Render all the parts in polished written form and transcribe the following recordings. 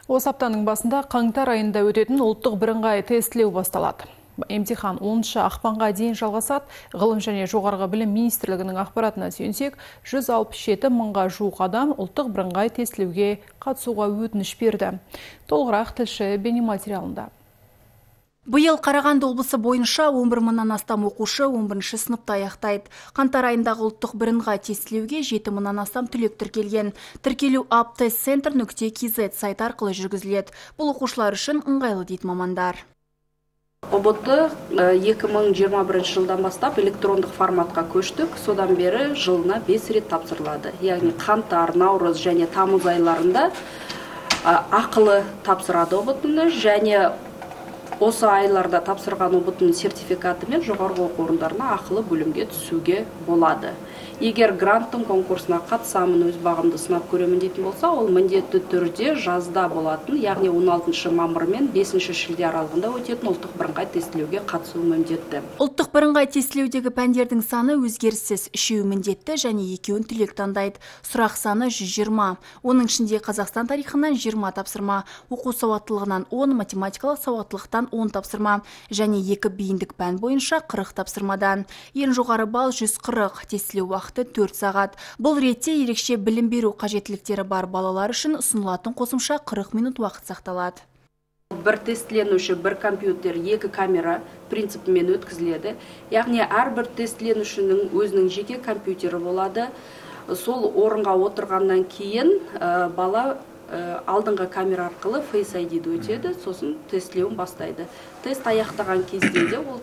Осы аптаның басында қаңтар айында өтетін ұлттық бірыңғай тестілеу басталады. Емтихан 10 ақпанға дейін жалғасады. Ғылым және жоғарғы білім министрлігінің ақпаратына сүйенсек, 167 мыңға жуық адам ұлттық бірыңғай тестілеуге қатысуға өтініш берді. Толығырақ тілші бейнематериалында. Биыл Қарағанды облысы бойынша 11 мыңнан астам оқушы 11-ші сыныпта аяқтайды. Қаңтар айындағы ұлттық бірыңғай тестілеуге 7 мыңнан астам түлек тіркелген. Тіркелу aptestcenter.kz сайты арқылы жүргізіледі. Бұл оқушылар үшін ыңғайлы дейді мамандар. ұбт 2021 жылдан бастап электрондық форматқа көштік. Содан бері жылына 5 рет тапсырылады. Яғни қаңтар, наурыз және тамыз айларында ақылы тапсырады ұбт-ны, және осы айларда тапсырған ұбт-ның сертификатымен жоғарғы оқу орындарына ақылы бөлімге түсуге болады. Егер гранттың конкурсына қатысамын, өз бағымды сынап көремін дейтін болса, ол міндетті түрде жазда болатын, яғни 16 мамыр мен 5 шілде аралығында өтетін ұлттық бірыңғай тестілеуге қатысу міндетті. Ұлттық бірыңғай тестілеудегі пәндердің саны өзгеріссіз, 3 міндетті және 2 түлек таңдайды. Сұрақ саны 120. Оның ішінде Қазақстан тарихынан 20 тапсырма, оқу сауаттылығынан 10, математикалық сауаттылықтан 10 тапсырма және 2 бейіндік пән бойынша 40 тапсырмадан. Ең жоғары балл 140, тестілеу уақыты 4 сағат. Бұл ретте ерекше білім беру қажеттіліктері бар балалар үшін ұсынылатын қосымша 40 минут уақыт сақталады. Бір тестіленуші, бір компьютер, 2 камера принципімен өткізіледі. Яғни әрбір тестіленушінің өзінің жеке компьютері болады. Сол орынға отырғаннан кейін бала алдыңғы камера арқылы Face ID-ді өтеді, сосын тестілеуін бастайды. Тест аяқтаған кезде де ол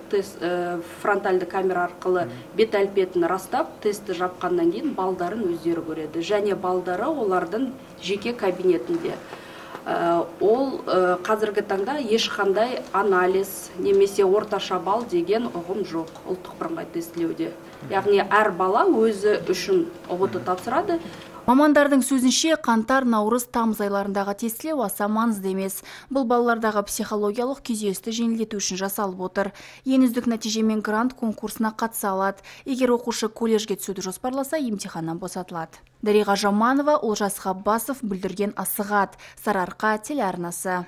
фронтальды камера арқылы бет әлпетін растап, тестті жапқаннан кейін балдарын өздері көреді. Және балдары олардың жеке кабинетінде. Ол қазіргі таңда ешқандай анализ немесе орташа балл деген ұғым жоқ ұлттық бірыңғай тестілеуде. Яғни әр бала өзі үшін ұбт тапсырады. Мамандардың сөзінше, қаңтар, наурыз, тамыз айларындағы тестілеу аса маңызды емес. Бұл балалардағы психологиялық күйзелісті жеңілдету үшін жасалып отыр. Ең үздік нәтижемен грант конкурсына қатыса алады. Егер оқушы колледжге түсуді жоспарласа, емтиханнан босатылады. Дариға Жаманова, Олжас Ғаббасов, Бүлдірген Асығат, Сарыарқа телеарнасы.